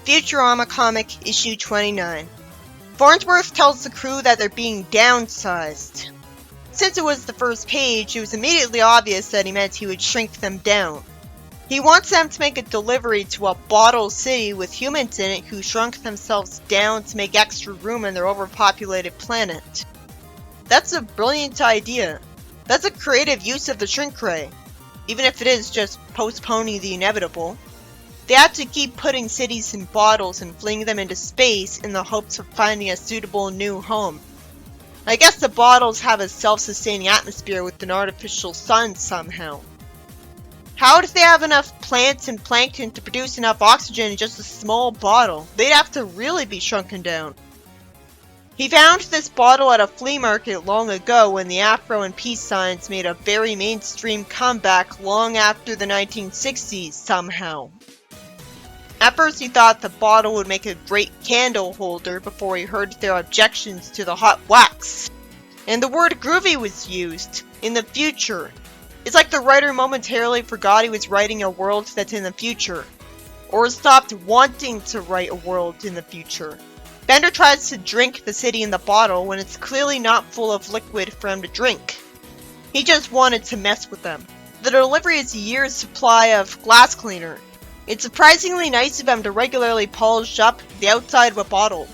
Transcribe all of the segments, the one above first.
Futurama comic issue 29. Farnsworth tells the crew that they're being downsized. Since it was the first page, it was immediately obvious that he meant he would shrink them down. He wants them to make a delivery to a bottle city with humans in it who shrunk themselves down to make extra room on their overpopulated planet. That's a brilliant idea. That's a creative use of the shrink ray, even if it is just postponing the inevitable. They have to keep putting cities in bottles and flinging them into space in the hopes of finding a suitable new home. I guess the bottles have a self-sustaining atmosphere with an artificial sun somehow. How do they have enough plants and plankton to produce enough oxygen in just a small bottle? They'd have to really be shrunken down. He found this bottle at a flea market long ago when the Afro and peace signs made a very mainstream comeback long after the 1960s somehow. At first he thought the bottle would make a great candle holder before he heard their objections to the hot wax. And the word groovy was used, in the future. It's like the writer momentarily forgot he was writing a world that's in the future. Or stopped wanting to write a world in the future. Bender tries to drink the city in the bottle when it's clearly not full of liquid for him to drink. He just wanted to mess with them. The delivery is a year's supply of glass cleaner. It's surprisingly nice of them to regularly polish up the outside of a bottle.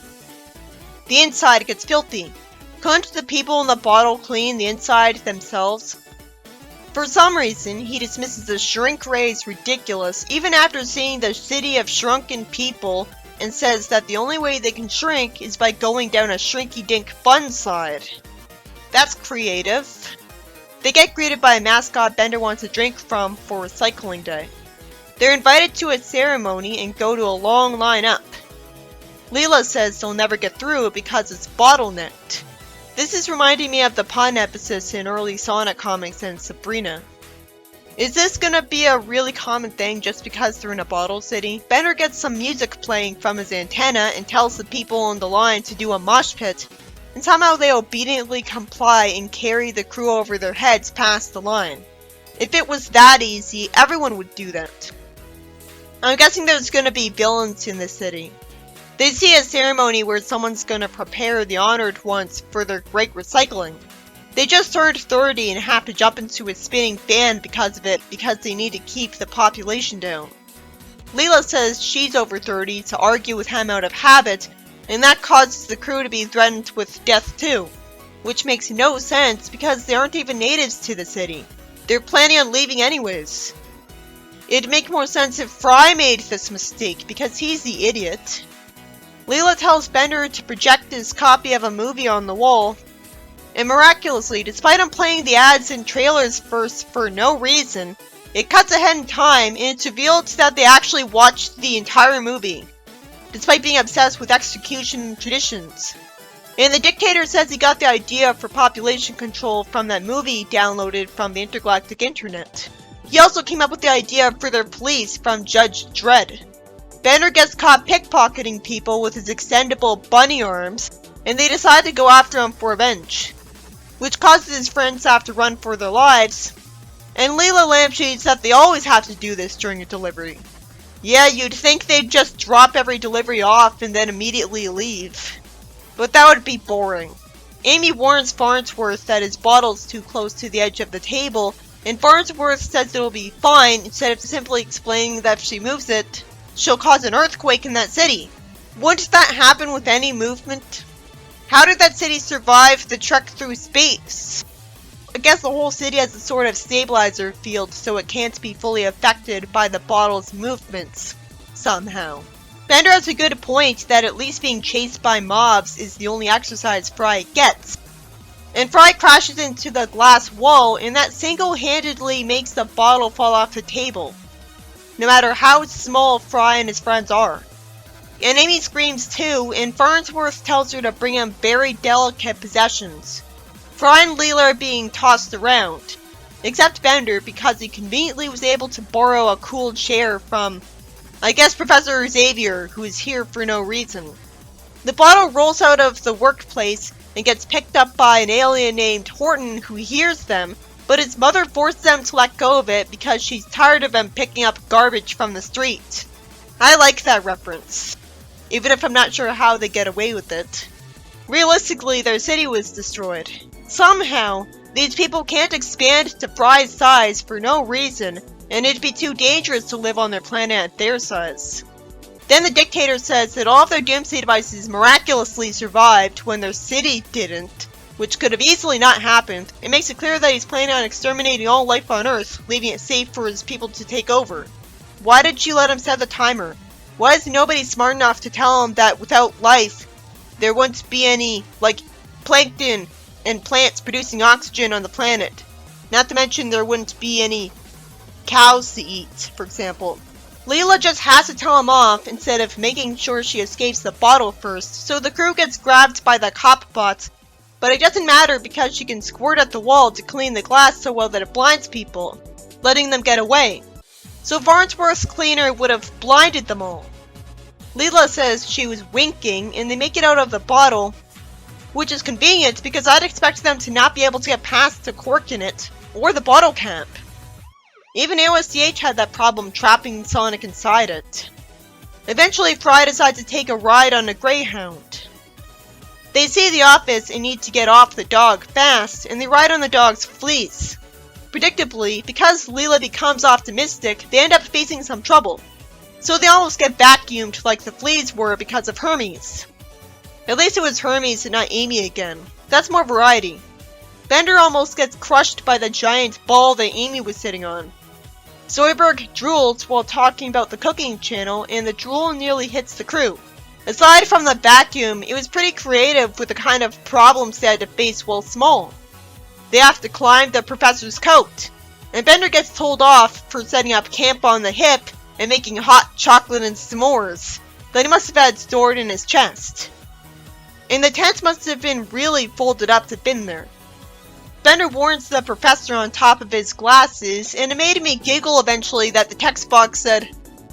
The inside gets filthy. Couldn't the people in the bottle clean the inside themselves? For some reason, he dismisses the shrink ray as ridiculous even after seeing the city of shrunken people and says that the only way they can shrink is by going down a shrinky-dink fun slide. That's creative. They get greeted by a mascot Bender wants a drink from for recycling day. They're invited to a ceremony and go to a long line up. Leela says they'll never get through because it's bottlenecked. This is reminding me of the pun episodes in early Sonic comics and Sabrina. Is this gonna be a really common thing just because they're in a bottle city? Bender gets some music playing from his antenna and tells the people on the line to do a mosh pit, and somehow they obediently comply and carry the crew over their heads past the line. If it was that easy, everyone would do that. I'm guessing there's gonna be villains in this city. They see a ceremony where someone's gonna prepare the honored ones for their great recycling. They just turned 30 and have to jump into a spinning fan because of it because they need to keep the population down. Leela says she's over 30 to argue with him out of habit, and that causes the crew to be threatened with death too. Which makes no sense because they aren't even natives to the city. They're planning on leaving anyways. It'd make more sense if Fry made this mistake because he's the idiot. Leela tells Bender to project his copy of a movie on the wall, and miraculously, despite him playing the ads and trailers first for no reason, it cuts ahead in time and it's revealed that they actually watched the entire movie, despite being obsessed with execution traditions. And the dictator says he got the idea for population control from that movie downloaded from the intergalactic internet. He also came up with the idea for their police from Judge Dredd. Bender gets caught pickpocketing people with his extendable bunny arms, and they decide to go after him for revenge, which causes his friends to have to run for their lives, and Leela lampshades that they always have to do this during a delivery. Yeah, you'd think they'd just drop every delivery off and then immediately leave, but that would be boring. Amy warns Farnsworth that his bottle's too close to the edge of the table, and Farnsworth says it'll be fine instead of simply explaining that if she moves it, she'll cause an earthquake in that city. Wouldn't that happen with any movement? How did that city survive the trek through space? I guess the whole city has a sort of stabilizer field so it can't be fully affected by the bottle's movements, somehow. Bender has a good point that at least being chased by mobs is the only exercise Fry gets. And Fry crashes into the glass wall and that single-handedly makes the bottle fall off the table, no matter how small Fry and his friends are. And Amy screams too, and Farnsworth tells her to bring him very delicate possessions. Fry and Leela are being tossed around, except Bender because he conveniently was able to borrow a cool chair from, I guess, Professor Xavier, who is here for no reason. The bottle rolls out of the workplace and gets picked up by an alien named Horton who hears them, but his mother forces them to let go of it because she's tired of him picking up garbage from the street. I like that reference. even if I'm not sure how they get away with it. Realistically, their city was destroyed. Somehow, these people can't expand to Fry's size for no reason, and it'd be too dangerous to live on their planet at their size. Then the dictator says that all of their doomsday devices miraculously survived when their city didn't, which could have easily not happened. It makes it clear that he's planning on exterminating all life on Earth, leaving it safe for his people to take over. Why did she let him set the timer? Why is nobody smart enough to tell him that without life, there wouldn't be any, like, plankton and plants producing oxygen on the planet? Not to mention there wouldn't be any cows to eat, for example. Leela just has to tell him off instead of making sure she escapes the bottle first, so the crew gets grabbed by the cop bots. But it doesn't matter because she can squirt at the wall to clean the glass so well that it blinds people, letting them get away. So Farnsworth's cleaner would have blinded them all. Leela says she was winking and they make it out of the bottle, which is convenient because I'd expect them to not be able to get past the cork in it, or the bottle cap. Even AOSTH had that problem trapping Sonic inside it. Eventually, Fry decides to take a ride on a Greyhound. They see the office and need to get off the dog fast, and they ride on the dog's fleece. Predictably, because Leela becomes optimistic, they end up facing some trouble. So they almost get vacuumed like the fleas were because of Hermes. At least it was Hermes and not Amy again. That's more variety. Bender almost gets crushed by the giant ball that Amy was sitting on. Zoidberg drools while talking about the cooking channel, and the drool nearly hits the crew. Aside from the vacuum, it was pretty creative with the kind of problems they had to face while small. They have to climb the professor's coat, and Bender gets told off for setting up camp on the hip and making hot chocolate and s'mores that he must have had stored in his chest. And the tent must have been really folded up to fit in there. Bender warns the professor on top of his glasses, and it made me giggle eventually that the text box said,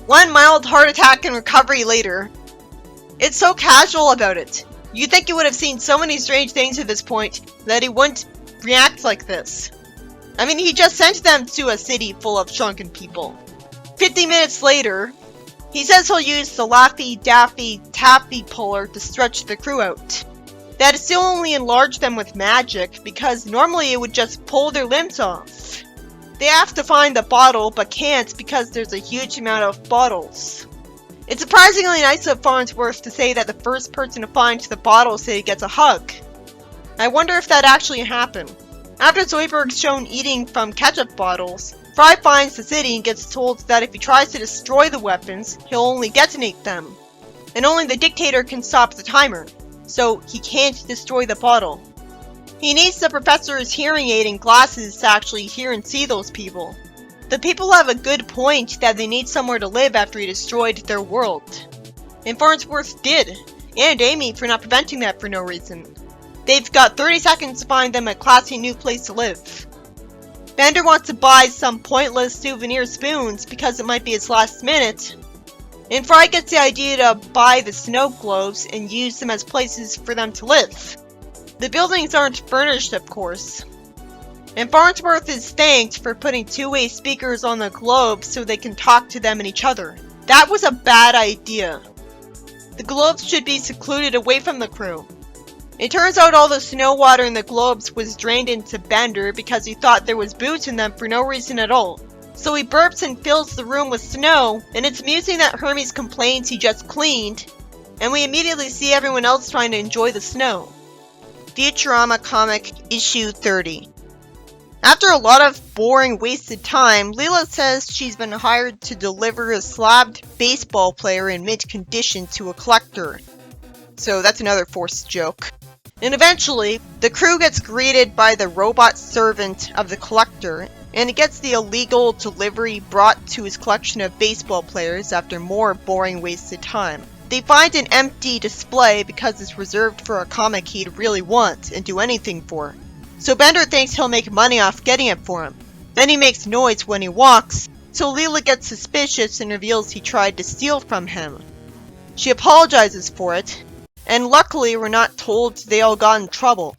"1 mild heart attack and recovery later." It's so casual about it. You'd think he would have seen so many strange things at this point that he wouldn't react like this. I mean, he just sent them to a city full of shrunken people. 50 minutes later, he says he'll use the Laffy Daffy Taffy puller to stretch the crew out. That'd still only enlarge them with magic, because normally it would just pull their limbs off. They have to find the bottle, but can't because there's a huge amount of bottles. It's surprisingly nice of Farnsworth to say that the first person to find the bottle city gets a hug. I wonder if that actually happened. After Zoidberg's shown eating from ketchup bottles, Fry finds the city and gets told that if he tries to destroy the weapons, he'll only detonate them. And only the dictator can stop the timer, so he can't destroy the bottle. He needs the professor's hearing aid and glasses to actually hear and see those people. The people have a good point that they need somewhere to live after he destroyed their world. And Farnsworth did, and Amy for not preventing that for no reason. They've got 30 seconds to find them a classy new place to live. Bender wants to buy some pointless souvenir spoons because it might be his last minute. And Fry gets the idea to buy the snow globes and use them as places for them to live. The buildings aren't furnished, of course. And Farnsworth is thanked for putting two-way speakers on the globes so they can talk to them and each other. That was a bad idea. The globes should be secluded away from the crew. It turns out all the snow water in the globes was drained into Bender because he thought there was booze in them for no reason at all. So he burps and fills the room with snow, and it's amusing that Hermes complains he just cleaned, and we immediately see everyone else trying to enjoy the snow. Futurama Comic Issue 30. After a lot of boring, wasted time, Leela says she's been hired to deliver a slabbed baseball player in mid-condition to a collector. So that's another forced joke. And eventually, the crew gets greeted by the robot servant of the collector, and he gets the illegal delivery brought to his collection of baseball players after more boring, wasted time. They find an empty display because it's reserved for a comic he'd really want and do anything for. So Bender thinks he'll make money off getting it for him. Then he makes noise when he walks, so Leela gets suspicious and reveals he tried to steal from him. She apologizes for it, and luckily we're not told they all got in trouble.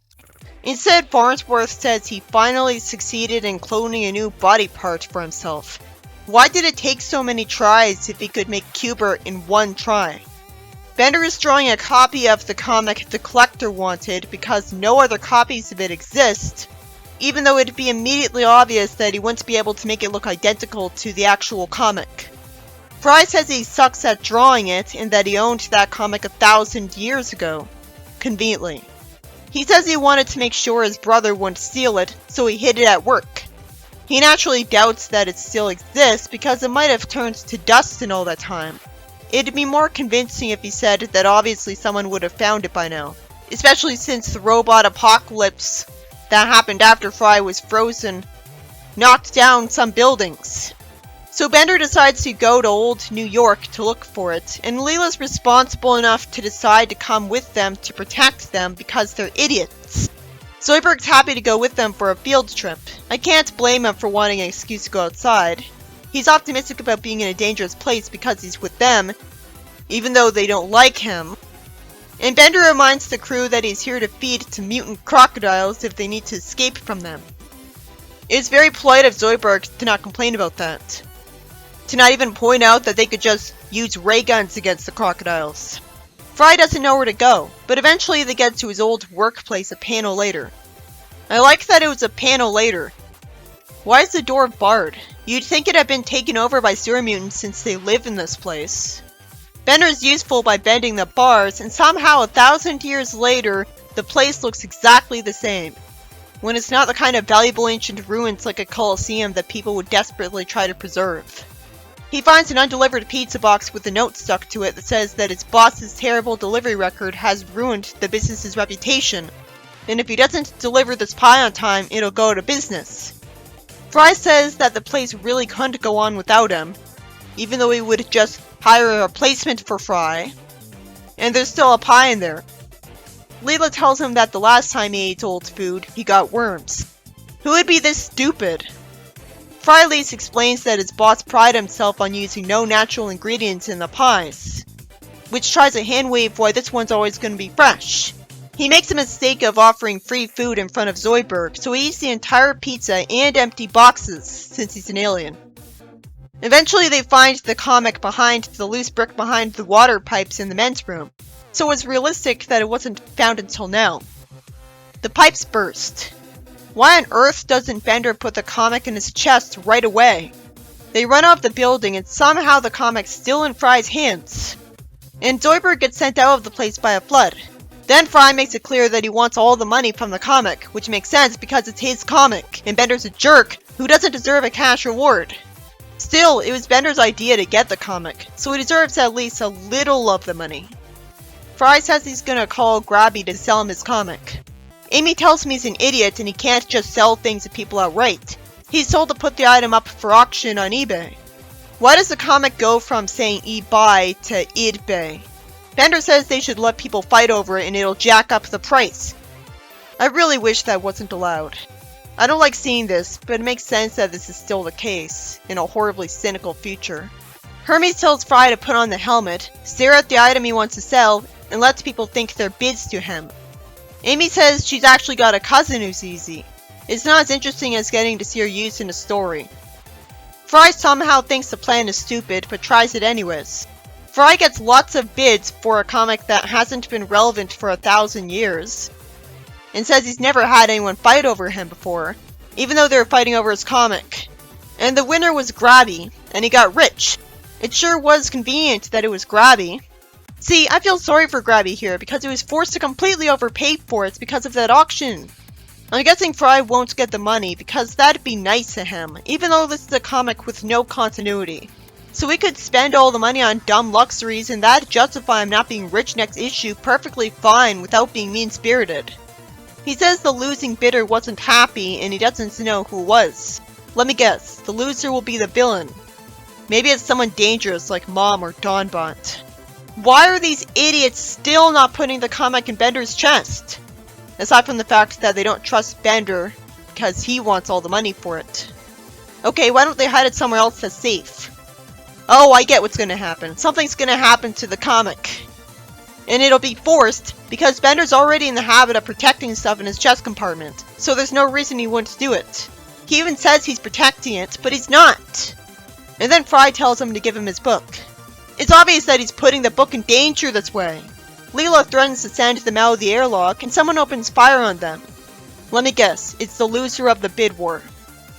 Instead, Farnsworth says he finally succeeded in cloning a new body part for himself. Why did it take so many tries if he could make Q*bert in one try? Bender is drawing a copy of the comic the collector wanted because no other copies of it exist, even though it'd be immediately obvious that he wouldn't be able to make it look identical to the actual comic. Fry says he sucks at drawing it and that he owned that comic 1,000 years ago. Conveniently. He says he wanted to make sure his brother wouldn't steal it, so he hid it at work. He naturally doubts that it still exists because it might have turned to dust in all that time. It'd be more convincing if he said that obviously someone would have found it by now, especially since the robot apocalypse that happened after Fry was frozen knocked down some buildings. So Bender decides to go to old New York to look for it, and Leela's responsible enough to decide to come with them to protect them because they're idiots. Zoidberg's happy to go with them for a field trip. I can't blame him for wanting an excuse to go outside. He's optimistic about being in a dangerous place because he's with them, even though they don't like him. And Bender reminds the crew that he's here to feed to mutant crocodiles if they need to escape from them. It's very polite of Zoidberg to not complain about that. To not even point out that they could just use ray guns against the crocodiles. Fry doesn't know where to go, but eventually they get to his old workplace a panel later. I like that it was a panel later. Why is the door barred? You'd think it had been taken over by sewer mutants since they live in this place. Bender's useful by bending the bars, and somehow 1,000 years later, the place looks exactly the same. When it's not the kind of valuable ancient ruins like a Colosseum that people would desperately try to preserve. He finds an undelivered pizza box with a note stuck to it that says that his boss's terrible delivery record has ruined the business's reputation, and if he doesn't deliver this pie on time, it'll go out of business. Fry says that the place really couldn't go on without him, even though he would just hire a replacement for Fry, and there's still a pie in there. Leela tells him that the last time he ate old food, he got worms. Who would be this stupid? Fry at least explains that his boss prided himself on using no natural ingredients in the pies, which tries a hand wave why this one's always going to be fresh. He makes a mistake of offering free food in front of Zoidberg, so he eats the entire pizza and empty boxes, since he's an alien. Eventually they find the comic behind the loose brick behind the water pipes in the men's room, so it's realistic that it wasn't found until now. The pipes burst. Why on earth doesn't Bender put the comic in his chest right away? They run off the building and somehow the comic's still in Fry's hands. And Zoidberg gets sent out of the place by a flood. Then Fry makes it clear that he wants all the money from the comic, which makes sense because it's his comic, and Bender's a jerk who doesn't deserve a cash reward. Still, it was Bender's idea to get the comic, so he deserves at least a little of the money. Fry says he's gonna call Grabby to sell him his comic. Amy tells him he's an idiot and he can't just sell things to people outright. He's told to put the item up for auction on eBay. Why does the comic go from saying eBay to idbay? Bender says they should let people fight over it and it'll jack up the price. I really wish that wasn't allowed. I don't like seeing this, but it makes sense that this is still the case, in a horribly cynical future. Hermes tells Fry to put on the helmet, stare at the item he wants to sell, and lets people think they're bids to him. Amy says she's actually got a cousin who's easy. It's not as interesting as getting to see her used in a story. Fry somehow thinks the plan is stupid, but tries it anyways. Fry gets lots of bids for a comic that hasn't been relevant for 1,000 years, and says he's never had anyone fight over him before, even though they were fighting over his comic. And the winner was Grabby, and he got rich. It sure was convenient that it was Grabby. See, I feel sorry for Grabby here, because he was forced to completely overpay for it because of that auction. I'm guessing Fry won't get the money, because that'd be nice to him, even though this is a comic with no continuity. So we could spend all the money on dumb luxuries, and that'd justify him not being rich next issue perfectly fine without being mean-spirited. He says the losing bidder wasn't happy, and he doesn't know who was. Let me guess, the loser will be the villain. Maybe it's someone dangerous like Mom or Dawnbot. Why are these idiots still not putting the comic in Bender's chest? Aside from the fact that they don't trust Bender because he wants all the money for it. Okay, why don't they hide it somewhere else that's safe? Oh, I get what's gonna happen. Something's gonna happen to the comic. And it'll be forced because Bender's already in the habit of protecting stuff in his chest compartment, so there's no reason he wouldn't do it. He even says he's protecting it, but he's not. And then Fry tells him to give him his book. It's obvious that he's putting the book in danger this way. Leela threatens to send them out of the airlock and someone opens fire on them. Let me guess, it's the loser of the bid war.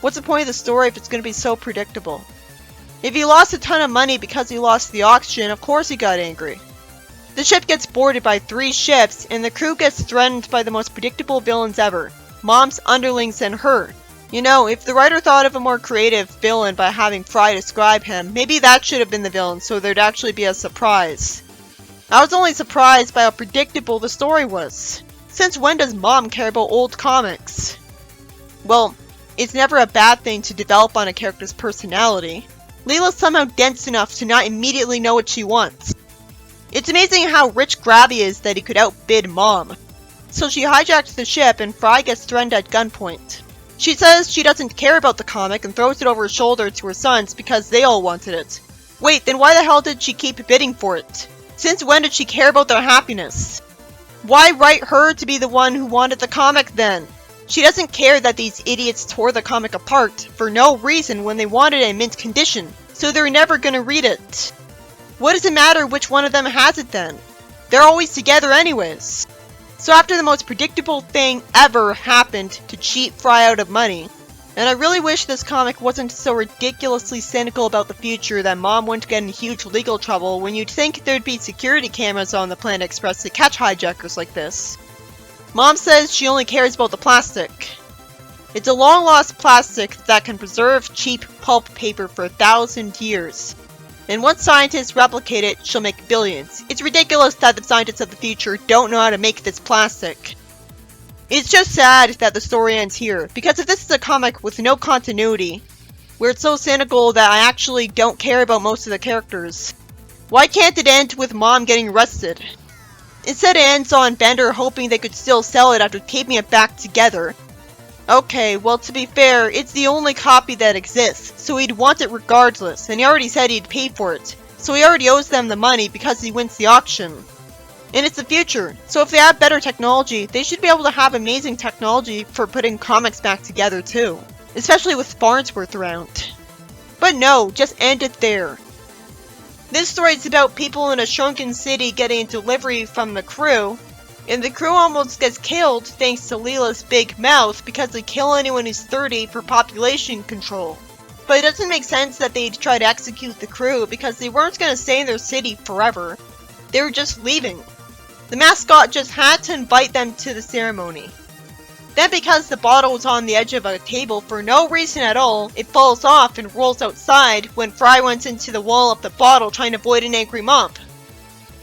What's the point of the story if it's going to be so predictable? If he lost a ton of money because he lost the auction, of course he got angry. The ship gets boarded by 3 ships, and the crew gets threatened by the most predictable villains ever, Mom's underlings and her. You know, if the writer thought of a more creative villain by having Fry describe him, maybe that should have been the villain so there'd actually be a surprise. I was only surprised by how predictable the story was. Since when does Mom care about old comics? Well, it's never a bad thing to develop on a character's personality. Leela's somehow dense enough to not immediately know what she wants. It's amazing how rich Grabby is that he could outbid Mom. So she hijacks the ship and Fry gets threatened at gunpoint. She says she doesn't care about the comic and throws it over her shoulder to her sons because they all wanted it. Wait, then why the hell did she keep bidding for it? Since when did she care about their happiness? Why write her to be the one who wanted the comic then? She doesn't care that these idiots tore the comic apart for no reason when they wanted it in mint condition, so they're never gonna read it. What does it matter which one of them has it then? They're always together anyways. So after the most predictable thing ever happened to cheat Fry out of money, and I really wish this comic wasn't so ridiculously cynical about the future that Mom wouldn't get in huge legal trouble when you'd think there'd be security cameras on the Planet Express to catch hijackers like this. Mom says she only cares about the plastic. It's a long-lost plastic that can preserve cheap pulp paper for 1,000 years. And once scientists replicate it, she'll make billions. It's ridiculous that the scientists of the future don't know how to make this plastic. It's just sad that the story ends here, because if this is a comic with no continuity, where it's so cynical that I actually don't care about most of the characters, why can't it end with Mom getting arrested? Instead it ends on Bender hoping they could still sell it after taping it back together. Okay, well to be fair, it's the only copy that exists, so he'd want it regardless, and he already said he'd pay for it, so he already owes them the money because he wins the auction. And it's the future, so if they have better technology, they should be able to have amazing technology for putting comics back together too. Especially with Farnsworth around. But no, just end it there. This story is about people in a shrunken city getting a delivery from the crew, and the crew almost gets killed thanks to Leela's big mouth because they kill anyone who's 30 for population control. But it doesn't make sense that they'd try to execute the crew because they weren't going to stay in their city forever. They were just leaving. The mascot just had to invite them to the ceremony. Then because the bottle was on the edge of a table for no reason at all, it falls off and rolls outside when Fry runs into the wall of the bottle trying to avoid an angry mob.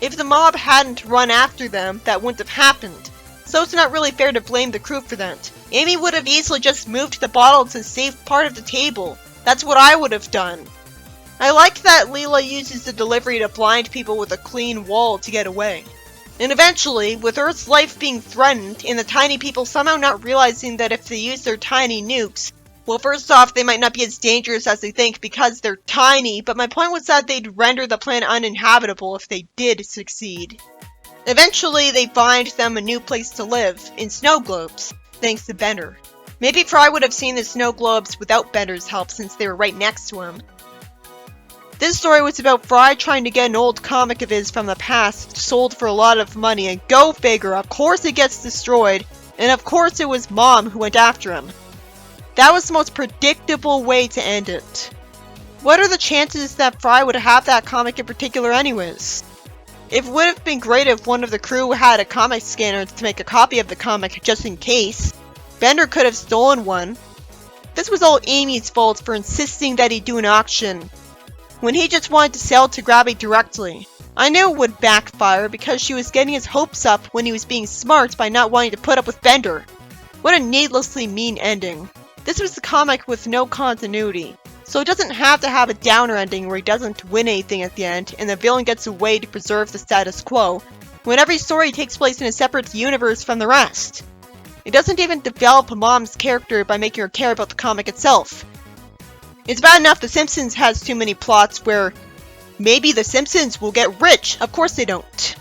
If the mob hadn't run after them, that wouldn't have happened. So it's not really fair to blame the crew for that. Amy would have easily just moved the bottle to save part of the table. That's what I would have done. I like that Leela uses the delivery to blind people with a clean wall to get away. And eventually, with Earth's life being threatened, and the tiny people somehow not realizing that if they use their tiny nukes, well, first off, they might not be as dangerous as they think because they're tiny, but my point was that they'd render the planet uninhabitable if they did succeed. Eventually, they find them a new place to live, in snow globes, thanks to Bender. Maybe Fry would have seen the snow globes without Bender's help since they were right next to him. This story was about Fry trying to get an old comic of his from the past sold for a lot of money, and go figure, of course it gets destroyed, and of course it was Mom who went after him. That was the most predictable way to end it. What are the chances that Fry would have that comic in particular anyways? It would have been great if one of the crew had a comic scanner to make a copy of the comic just in case. Bender could have stolen one. This was all Amy's fault for insisting that he do an auction, when he just wanted to sell to Grabby directly. I knew it would backfire because she was getting his hopes up when he was being smart by not wanting to put up with Bender. What a needlessly mean ending. This was a comic with no continuity, so it doesn't have to have a downer ending where he doesn't win anything at the end and the villain gets away to preserve the status quo, when every story takes place in a separate universe from the rest. It doesn't even develop Mom's character by making her care about the comic itself. It's bad enough The Simpsons has too many plots where maybe The Simpsons will get rich. Of course they don't.